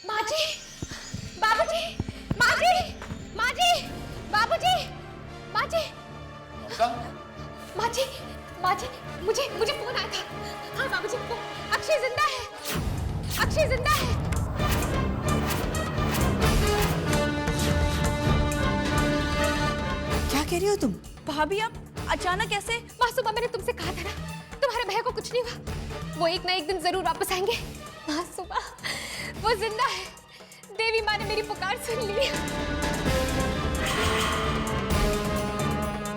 माँ जी, बाबूजी, माँ जी, माँ जी, बाबूजी, माँ जी, ममता? माँ जी, माँ जी, मुझे मुझे फोन आया था। हाँ बाबूजी, वो अक्षय जिंदा है, अक्षय जिंदा है। क्या कह रही हो तुम? भाभी आप अचानक ऐसे? मासूमा, मैंने तुमसे कहा था ना, तुम्हारे भैया को कुछ नहीं हुआ, वो एक ना एक दिन जरूर वापस आएंगे। मासूमा, वो जिंदा है, देवी माँ ने मेरी पुकार सुन ली।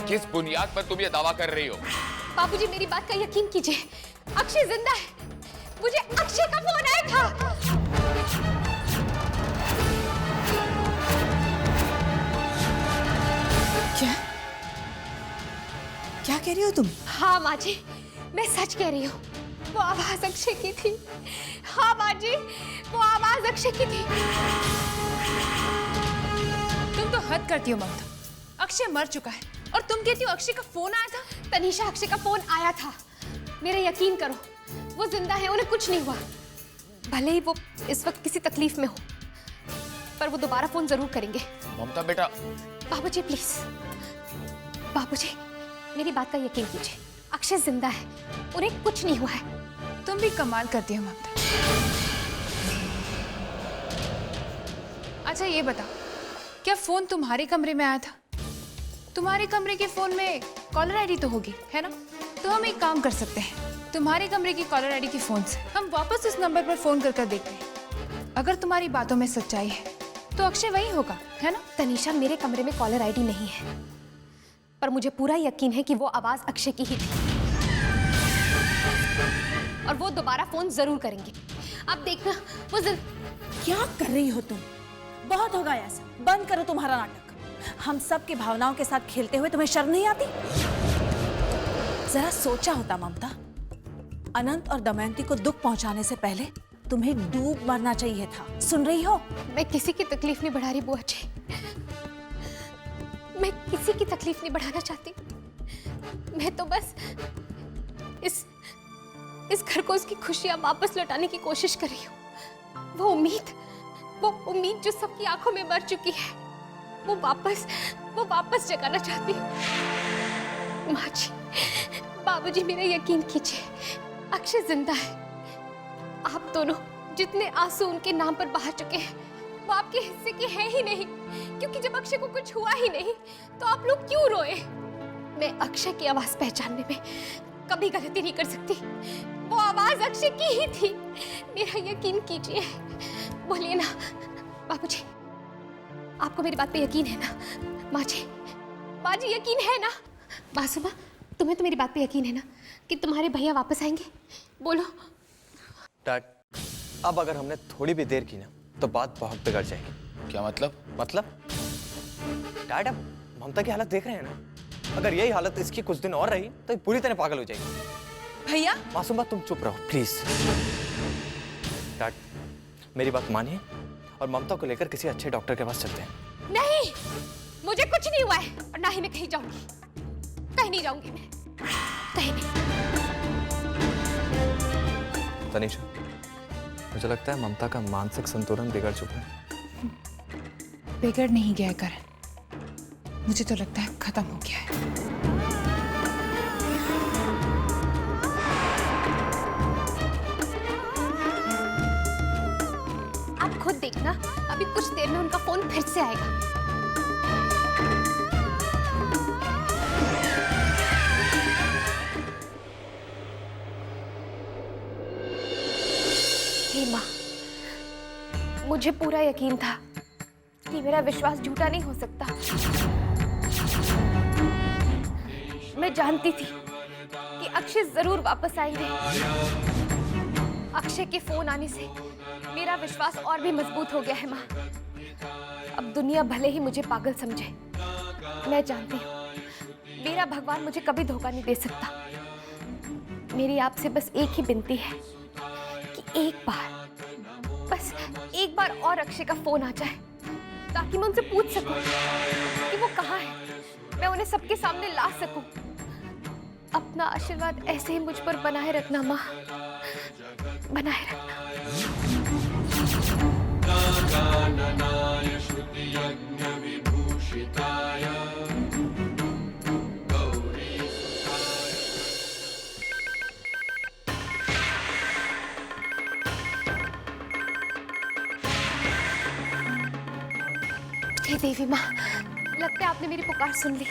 किस बुनियाद पर तुम ये दावा कर रही हो? बाबूजी, मेरी बात का यकीन कीजिए, अक्षय जिंदा है, मुझे अक्षय का फोन आया था। क्या क्या कह रही हो तुम? हाँ माँ जी, मैं सच कह रही हूँ, वो आवाज अक्षय की थी। हाँ माँ जी, वो आवाज अक्षय की थी। तुम तो हद करती हो ममता, अक्षय मर चुका है और तुम कहती हो अक्षय का फोन आया था। तनीषा, अक्षय का फोन आया था, मेरा यकीन करो, वो जिंदा है, उन्हें कुछ नहीं हुआ। भले ही वो इस वक्त किसी तकलीफ में हो, पर वो दोबारा फोन जरूर करेंगे। ममता बेटा। बाबूजी प्लीज, बाबूजी मेरी बात का यकीन कीजिए, अक्षय जिंदा है, उन्हें कुछ नहीं हुआ है। तुम भी कमाल करती हो ममता। अच्छा ये बताओ, क्या फोन तुम्हारे कमरे में आया था? तुम्हारे कमरे के फोन में कॉलर आईडी तो होगी, है ना? तो हम एक काम कर सकते हैं, तुम्हारे कमरे की कॉलर आईडी के फोन से हम वापस उस नंबर पर फोन कर देखते हैं। अगर तुम्हारी बातों में सच्चाई है तो अक्षय वही होगा, है ना? तनीषा, मेरे कमरे में कॉलर आईडी नहीं है, पर मुझे पूरा यकीन है कि वो आवाज अक्षय की ही थी, और वो दोबारा फोन जरूर करेंगे। आप देखना, वो क्या कर रही हो तुम? बहुत हो गया ऐसा, बंद करो तुम्हारा नाटक। हम सब की भावनाओं के साथ खेलते हुए तुम्हें शर्म नहीं आती? जरा सोचा होता ममता, अनंत और दमयंती को दुख पहुंचाने से पहले तुम्हें डूब मरना चाहिए था। सुन रही हो? मैं किसी की तकलीफ नहीं बढ़ा रही बुआ जी, मैं किसी की तकलीफ नहीं बढ़ाना चाहती। मैं तो बस इस घर को उसकी खुशियां वापस लौटाने की कोशिश कर रही हूँ। वो उम्मीद जो सबकी आंखों में मर चुकी है, वो वापस जगाना चाहती हूँ। माँ जी, बाबूजी मेरा यकीन कीजिए, अक्षय जिंदा है। आप दोनों जितने आंसू उनके नाम पर बहा चुके हैं, वो आपके हिस्से के हैं ही नहीं, क्योंकि जब अक्षय को कुछ हुआ ही नहीं तो आप लोग क्यों रोए? मैं अक्षय की आवाज पहचानने में कभी गलती नहीं कर सकती, वो आवाज अक्षय की ही थी, मेरा यकीन कीजिए। बोलिए ना बाबूजी, आपको मेरी बात पे यकीन है ना? माँ जी यकीन है ना? मासूमा, तुम्हें तो मेरी बात पे यकीन है ना कि तुम्हारे भैया वापस आएंगे? बोलो। डैड, अब अगर हमने थोड़ी भी देर की ना तो बात बहुत बिगड़ जाएगी। क्या मतलब? डैड, अब ममता की हालत देख रहे हैं ना, अगर यही हालत इसकी कुछ दिन और रही तो ये पूरी तरह पागल हो जाएगी। भैया मासूमा, तुम चुप रहो प्लीज। डैड, मेरी बात मानिए और ममता को लेकर किसी अच्छे डॉक्टर के पास चलते हैं। नहीं, मुझे कुछ नहीं हुआ है और ना ही मैं कहीं जाऊंगी, कहीं नहीं जाऊंगी मैं, कहीं नहीं। तनीषा, मुझे लगता है ममता का मानसिक संतुलन बिगड़ चुका है। बिगड़ नहीं गया है करण, मुझे तो लगता है खत्म हो गया है। आप खुद देखना, अभी कुछ देर में उनका फोन फिर से आएगा। हे माँ, मुझे पूरा यकीन था कि मेरा विश्वास झूठा नहीं हो सकता। मैं जानती थी कि अक्षय जरूर वापस आएंगे। अक्षय के फोन आने से मेरा विश्वास और भी मजबूत हो गया है माँ। अब दुनिया भले ही मुझे पागल समझे, मैं जानती हूँ मेरा भगवान मुझे कभी धोखा नहीं दे सकता। मेरी आपसे बस एक ही विनती है कि बस एक बार और अक्षय का फोन आ जाए, ताकि मैं उनसे पूछ सकूं कि वो कहाँ है, मैं उन्हें सबके सामने ला सकूं। अपना आशीर्वाद ऐसे ही मुझ पर बनाए रखना माँ, बनाए रखना। हे देवी माँ, लगता है आपने मेरी पुकार सुन ली।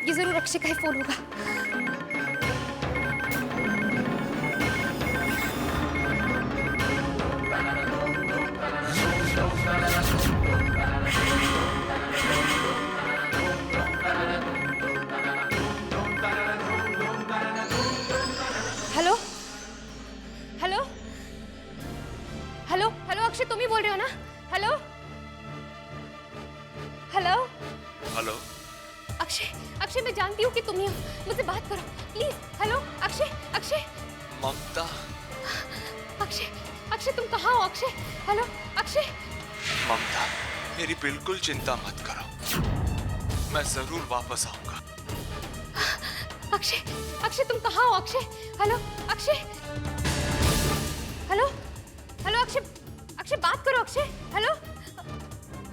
ये जरूर अक्षय का ही फोन होगा। Hello hello hello hello Akshay, तुम ही बोल रहे हो ना? Hello hello hello. Akshay, Akshay मैं जानती हूँ कि तुम ही हो, मुझसे बात करो प्लीज। हेलो अक्षय, अक्षय ममता। अक्षय, अक्षय तुम कहाँ हो अक्षय? हेलो अक्षय। ममता, मेरी बिल्कुल चिंता मत करो, मैं जरूर वापस आऊंगा। अक्षय, अक्षय तुम कहाँ हो Akshay? Hello Akshay, hello hello Akshay, Akshay बात करो अक्षय। हेलो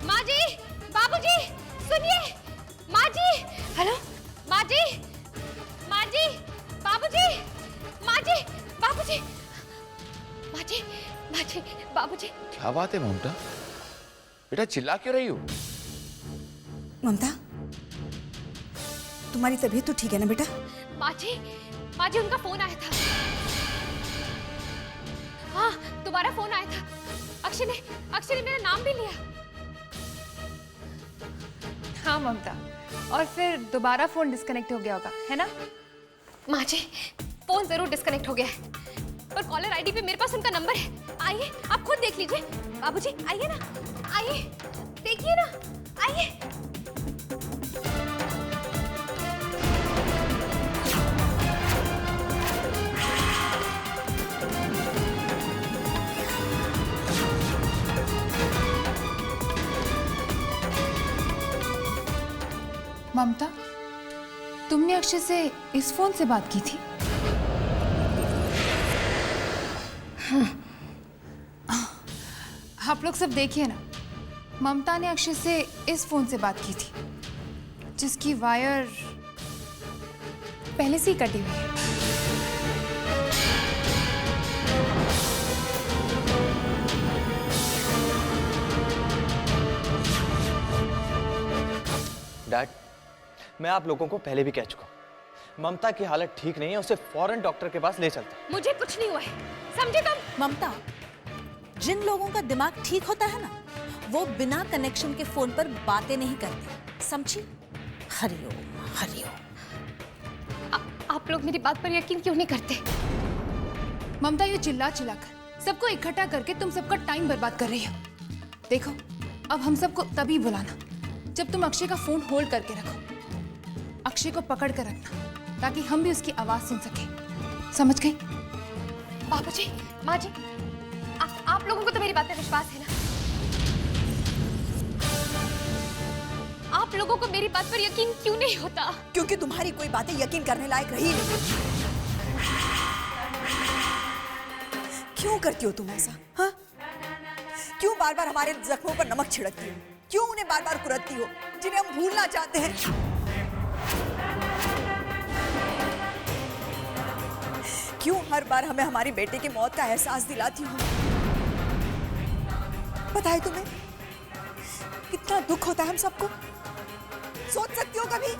माँ जी, बाबूजी सुनिए, माँ जी। हेलो माँ जी, माँ जी, बाबूजी, माँ जी, बाबूजी, माँ जी, माँ जी, बाबूजी। क्या बात है ममता, बेटा चिल्ला क्यों रही हो? ममता, तुम्हारी तबीयत तो ठीक है ना बेटा? माँ जी उनका फोन आया था। हाँ तुम्हारा फोन आया था। अक्षय ने मेरा नाम भी लिया। हाँ ममता, और फिर दोबारा फोन डिस्कनेक्ट हो गया होगा, है ना? माँ जी फोन जरूर डिस्कनेक्ट हो गया है, पर कॉलर आईडी पे मेरे पास उनका नंबर है। आइए आप खुद देख लीजिए। बाबूजी आइए ना, आइए देखिए ना, आइए। ममता, तुमने अक्षय से इस फोन से बात की थी? आप लोग सब देखिए ना, ममता ने अक्षय से इस फोन से बात की थी, जिसकी वायर पहले से ही कटी हुई है। डैड, मैं आप लोगों को पहले भी कह चुका हूं, ममता की हालत ठीक नहीं है, उसे फौरन डॉक्टर के पास ले चलते। मुझे कुछ नहीं हुआ है, समझे तुम? ममता, जिन लोगों का दिमाग ठीक होता है ना, वो बिना कनेक्शन के फोन पर बातें नहीं करते, समझी? हरिओम हरिओम। आप लोग मेरी बात पर यकीन क्यों नहीं करते? ममता, ये चिल्ला चिल्लाकर सबको इकट्ठा करके तुम सबका टाइम बर्बाद कर रही हो। देखो, अब हम सबको तभी बुलाना जब तुम अक्षय का फोन होल्ड करके रखो। अक्षय को पकड़ कर रखना ताकि हम भी उसकी आवाज सुन सके, समझ गई? बाबूजी, माँ जी, आप लोगों को तो मेरी बात पे विश्वास है ना? आप लोगों को मेरी बात पर यकीन क्यों नहीं होता? क्योंकि तुम्हारी कोई बातें यकीन करने लायक रही नहीं। क्यों करती हो तुम ऐसा? हाँ? क्यों बार बार हमारे जख्मों पर नमक छिड़कती हो? क्यों उन्हें बार बार कुरतती हो जिन्हें हम भूलना चाहते हैं? क्यों हर बार हमें हमारी बेटे की मौत का एहसास दिलाती हो? पता है तुम्हें कितना दुख होता है हम सबको? सोच सकती हो कभी?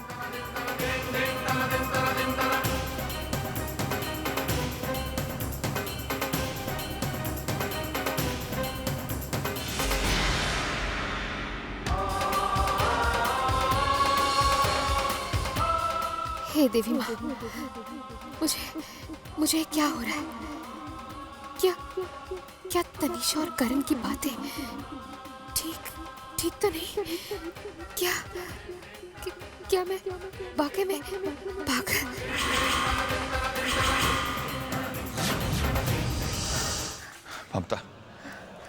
हे देवी माँ, मुझे क्या हो रहा है? क्या तनीषा और करण की बातें ठीक तो नहीं? क्या मैं वाकई में पागल?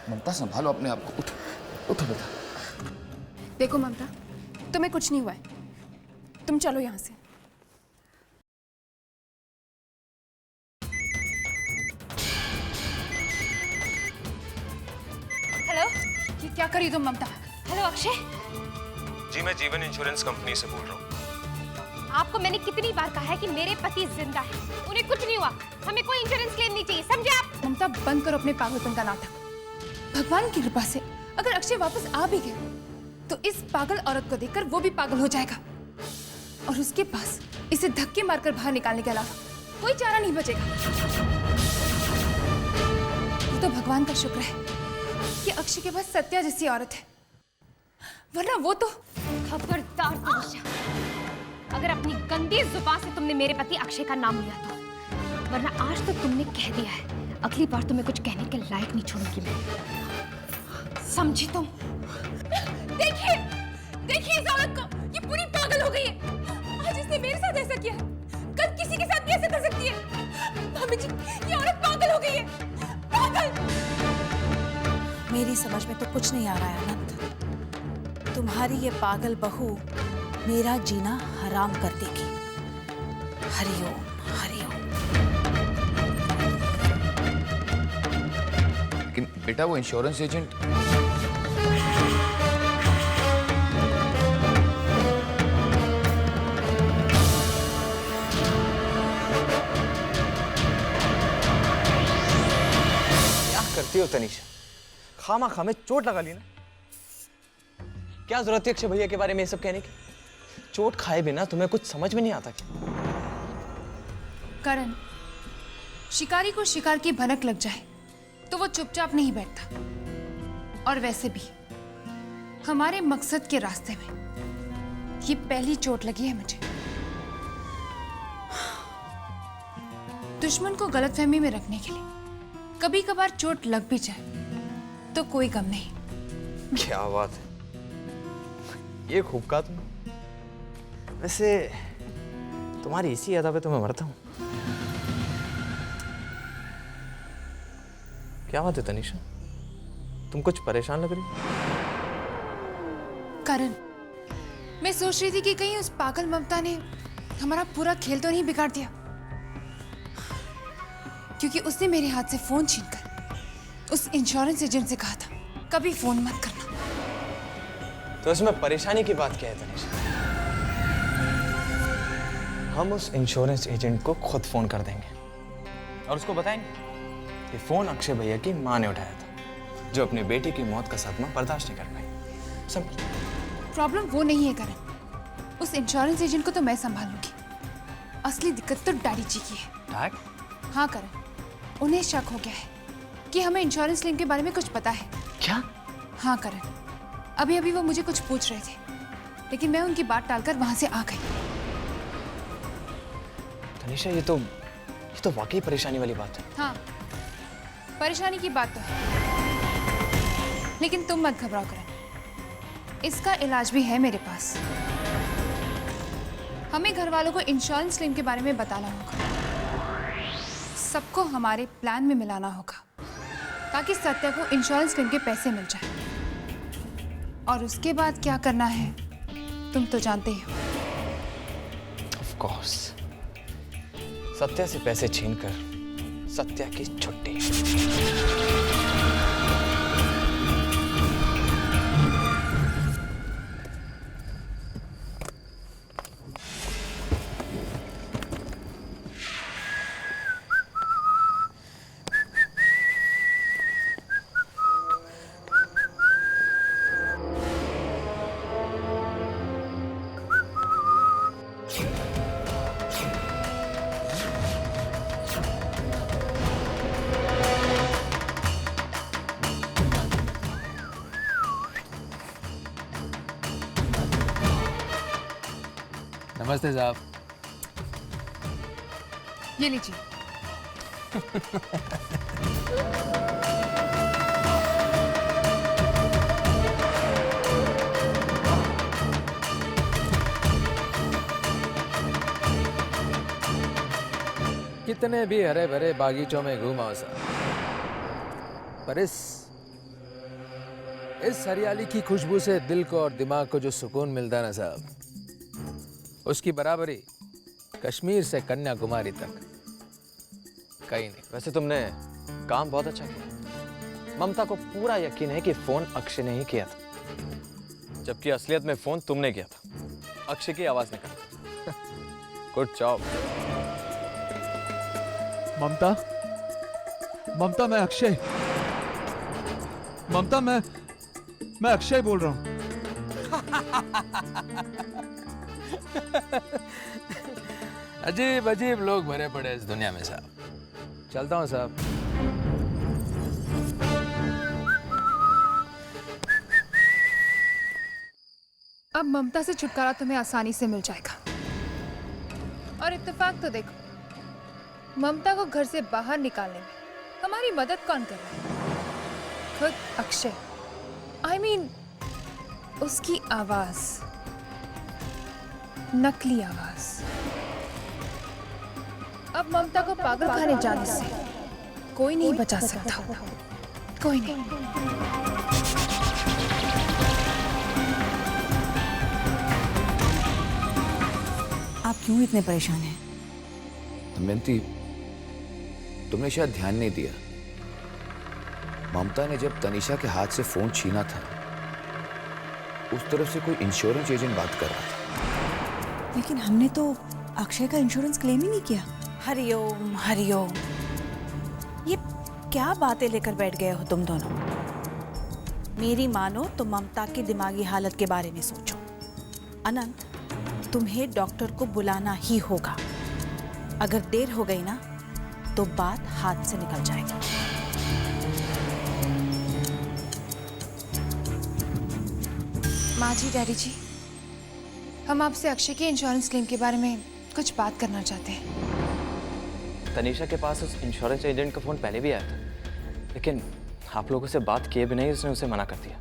ममता संभालो अपने आप को। उठो बेटा। देखो ममता, तुम्हें कुछ नहीं हुआ है, तुम चलो यहाँ से। हेलो, ये क्या करी तुम ममता? हेलो अक्षय, जी मैं जीवन इंश्योरेंस कंपनी से बोल रहा हूँ। आपको मैंने कितनी बार कहा है कि मेरे पति जिंदा है, उन्हें कुछ नहीं हुआ, हमें कोई इंश्योरेंस क्लेम नहीं चाहिए, समझे आप? ममता, बंद करो अपने पागलपन का नाटक। भगवान की कृपा से अगर अक्षय वापस आ भी गया तो इस पागल औरत को देखकर वो भी पागल हो जाएगा और उसके पास इसे धक्के मारकर बाहर निकालने के अलावा कोई चारा नहीं बचेगा। ये तो भगवान का शुक्र है कि अक्षय के पास सत्या जैसी औरत है, वरना वो तो। खबरदार तनिषा, अगर अपनी गंदी जुबान से तुमने मेरे पति अक्षय का नाम लिया तो, वरना आज तो तुमने कह दिया है, अगली बार तुम्हें कुछ कहने के लायक नहीं छोड़ूंगी मैं, समझी तुम? देखिए देखिए इस औरत को, ये पूरी पागल हो गई है। आज इसने मेरे साथ ऐसा किया है, कल किसी के साथ भी ऐसा कर सकती है। भाभी जी, ये औरत पागल हो गई है, पागल। मेरी समझ में तो कुछ नहीं आ रहा है अनंत। तुम्हारी ये पागल बहू मेरा जीना हराम कर देगी। हरिओम हरिओम। लेकिन बेटा वो इंश्योरेंस एजेंट करती हो तनीषा? खामा खामे चोट लगा ली ना। क्या जरूरत है अक्षय भैया के बारे में ये सब कहने की? चोट खाए बिना तुम्हें कुछ समझ में नहीं आता क्या? करण, शिकारी को शिकार की भनक लग जाए तो वो चुपचाप नहीं बैठता। और वैसे भी हमारे मकसद के रास्ते में ये पहली चोट लगी है मुझे। दुश्मन को गलतफहमी में रखने के लिए कभी कभार चोट लग भी जाए तो कोई गम नहीं। क्या बात है, ये खूब कहा तुम। वैसे तुम्हारी इसी अदा पे तो मैं मरता हूं। क्या बात है तनीषा, तुम कुछ परेशान लग रही हो? करण, मैं सोच रही थी कि कहीं उस पागल ममता ने हमारा पूरा खेल तो नहीं बिगाड़ दिया, क्योंकि उसने मेरे हाथ से फोन छीनकर उस इंश्योरेंस एजेंट से कहा था कभी फोन मत करना। तो इसमें परेशानी की बात क्या है तनीषा? हम उस इंश्योरेंस एजेंट को खुद फोन कर देंगे और उसको बताएंगे कि फोन अक्षय भैया की मां ने उठाया था, जो अपनी बेटी की मौत का सदमा बर्दाश्त नहीं कर पाई। समझ? प्रॉब्लम वो नहीं है करण, उस इंश्योरेंस एजेंट को तो मैं संभाल लूंगी। असली दिक्कत तो डैडी जी की है। डैड? हाँ करण, उन्हें शक हो गया है कि हमें इंश्योरेंस क्लेम के बारे में कुछ पता है। क्या? हाँ करण, अभी अभी वो मुझे कुछ पूछ रहे थे, लेकिन मैं उनकी बात टालकर वहां से आ गई। तनीषा, ये तो वाकई परेशानी वाली बात है। हाँ, परेशानी की बात तो है, लेकिन तुम मत घबराओ करण, इसका इलाज भी है मेरे पास। हमें घर वालों को इंश्योरेंस क्लेम के बारे में बताना होगा, सबको हमारे प्लान में मिलाना होगा, ताकि सत्या को इंश्योरेंस क्लेम के पैसे मिल जाए। और उसके बाद क्या करना है तुम तो जानते ही हो। ऑफ कोर्स, सत्या से पैसे छीनकर सत्या की छुट्टी। नमस्ते साहब। ये लीजिए। कितने भी हरे भरे बागीचों में घूमा साहब, पर इस हरियाली की खुशबू से दिल को और दिमाग को जो सुकून मिलता है ना साहब, उसकी बराबरी कश्मीर से कन्याकुमारी तक कहीं नहीं। वैसे तुमने काम बहुत अच्छा किया। ममता को पूरा यकीन है कि फोन अक्षय ने ही किया था, जबकि असलियत में फोन तुमने किया था। अक्षय की आवाज निकल। Good job. ममता, मैं अक्षय। ममता, मैं अक्षय बोल रहा हूँ। अजीब अजीब लोग भरे पड़े इस दुनिया में साहब। चलता हूँ साहब। अब ममता से छुटकारा तुम्हें आसानी से मिल जाएगा। और इत्तेफाक तो देखो, ममता को घर से बाहर निकालने में हमारी मदद कौन कर रहा है? खुद अक्षय। I mean, उसकी आवाज, नकली आवाज। अब ममता को पागल खाने जाने से कोई नहीं बचा सकता, कोई नहीं। आप क्यों इतने परेशान हैं? दमयंती, तुमने शायद ध्यान नहीं दिया। ममता ने जब तनीषा के हाथ से फोन छीना था, उस तरफ से कोई इंश्योरेंस एजेंट बात कर रहा था। लेकिन हमने तो अक्षय का इंश्योरेंस क्लेम ही नहीं किया। हरिओम हरिओम, ये क्या बातें लेकर बैठ गए हो तुम दोनों? मेरी मानो तो ममता की दिमागी हालत के बारे में सोचो। अनंत, तुम्हें डॉक्टर को बुलाना ही होगा। अगर देर हो गई ना तो बात हाथ से निकल जाएगी। माँ जी, डैडी जी, हम आपसे अक्षय के इंश्योरेंस क्लेम के बारे में कुछ बात करना चाहते हैं। तनीषा के पास उस इंश्योरेंस एजेंट का फ़ोन पहले भी आया था, लेकिन आप लोगों से बात किए बिना ही उसने उसे मना कर दिया।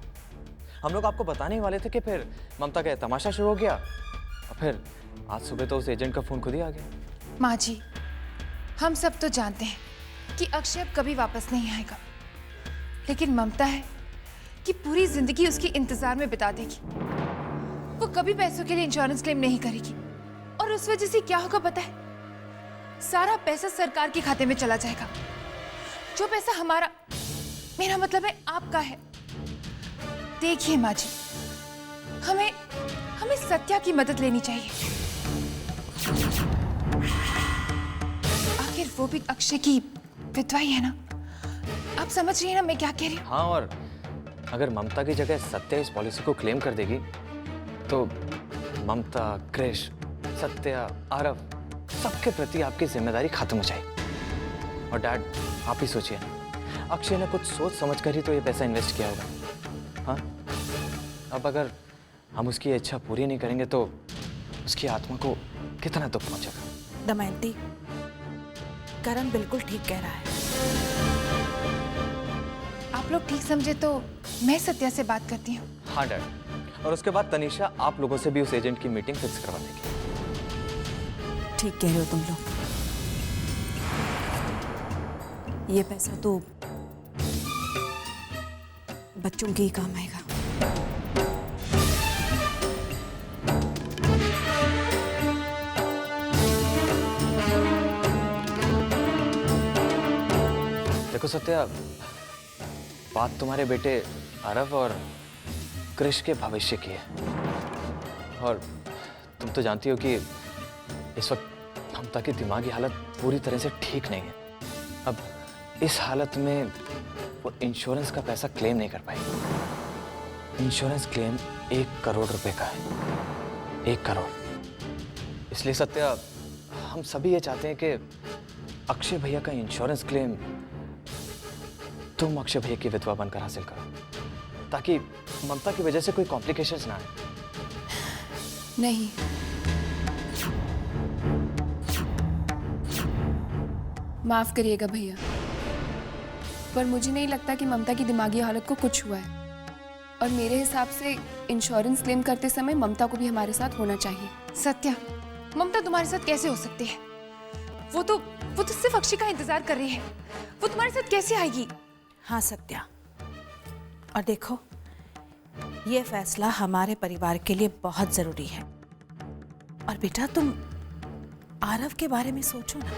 हम लोग आपको बताने ही वाले थे कि फिर ममता का तमाशा शुरू हो गया, और फिर आज सुबह तो उस एजेंट का फ़ोन खुद ही आ गया। माँ जी, हम सब तो जानते हैं कि अक्षय अब कभी वापस नहीं आएगा, लेकिन ममता है कि पूरी जिंदगी उसकी इंतजार में बिता देगी। वो कभी पैसों के लिए इंश्योरेंस क्लेम नहीं करेगी, और उस वजह से क्या होगा पता है? सारा पैसा सरकार के खाते में चला जाएगा। जो पैसा हमारा, मेरा मतलब है आपका है। देखिए माँ जी, हमें सत्या की मदद लेनी चाहिए। आखिर वो भी अक्षय की विधवा ही है ना। आप समझ रही हैं ना मैं क्या कह रही हूँ? हाँ, और अगर ममता की जगह सत्या इस पॉलिसी को क्लेम कर देगी तो ममता, क्रिश, सत्या, आरव सबके प्रति आपकी जिम्मेदारी खत्म हो जाएगी। और डैड, आप ही सोचिए ना, अक्षय ने कुछ सोच समझ कर ही तो ये पैसा इन्वेस्ट किया होगा। हाँ, अब अगर हम उसकी इच्छा पूरी नहीं करेंगे तो उसकी आत्मा को कितना दुख पहुंचेगा। दमयंती, करण बिल्कुल ठीक कह रहा है। आप लोग ठीक समझे तो मैं सत्या से बात करती हूँ। हाँ डैड, और उसके बाद तनीषा आप लोगों से भी उस एजेंट की मीटिंग फिक्स करवा देगी। ठीक कह रहे हो तुम लोग। ये पैसा तो बच्चों के ही काम आएगा। देखो सत्या, बात तुम्हारे बेटे आरव और क्रिश के भविष्य की है, और तुम तो जानती हो कि इस वक्त ममता की दिमागी हालत पूरी तरह से ठीक नहीं है। अब इस हालत में वो इंश्योरेंस का पैसा क्लेम नहीं कर पाएगी। इंश्योरेंस क्लेम 1 करोड़ रुपए का है, 1 करोड़। इसलिए सत्या, हम सभी ये चाहते हैं कि अक्षय भैया का इंश्योरेंस क्लेम तुम अक्षय भैया की विधवा बनकर हासिल करो, ताकि ममता की वजह से कोई कॉम्प्लिकेशंस ना आए। नहीं, माफ करिएगा भैया, पर मुझे नहीं लगता कि ममता की दिमागी हालत को कुछ हुआ है, और मेरे हिसाब से इंश्योरेंस क्लेम करते समय ममता को भी हमारे साथ होना चाहिए। सत्या, ममता तुम्हारे साथ कैसे हो सकती है? वो तो सिर्फ अक्षय का इंतजार कर रही है। वो तुम्हारे साथ कैसे आएगी? हाँ सत्या, और देखो, ये फैसला हमारे परिवार के लिए बहुत जरूरी है। और बेटा, तुम आरव के बारे में सोचो ना।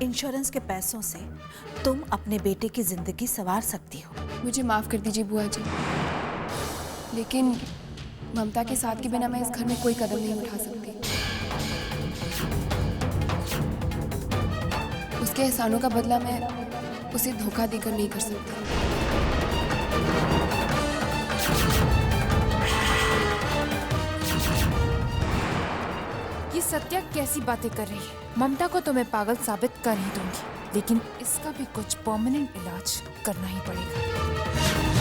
इंश्योरेंस के पैसों से तुम अपने बेटे की जिंदगी संवार सकती हो। मुझे माफ कर दीजिए बुआ जी, लेकिन ममता के साथ के बिना मैं इस घर में कोई कदम नहीं उठा सकती। उसके एहसानों का बदला मैं उसे धोखा देकर नहीं कर सकती। सत्या कैसी बातें कर रही है? ममता को तो मैं पागल साबित कर ही दूंगी, लेकिन इसका भी कुछ परमानेंट इलाज करना ही पड़ेगा।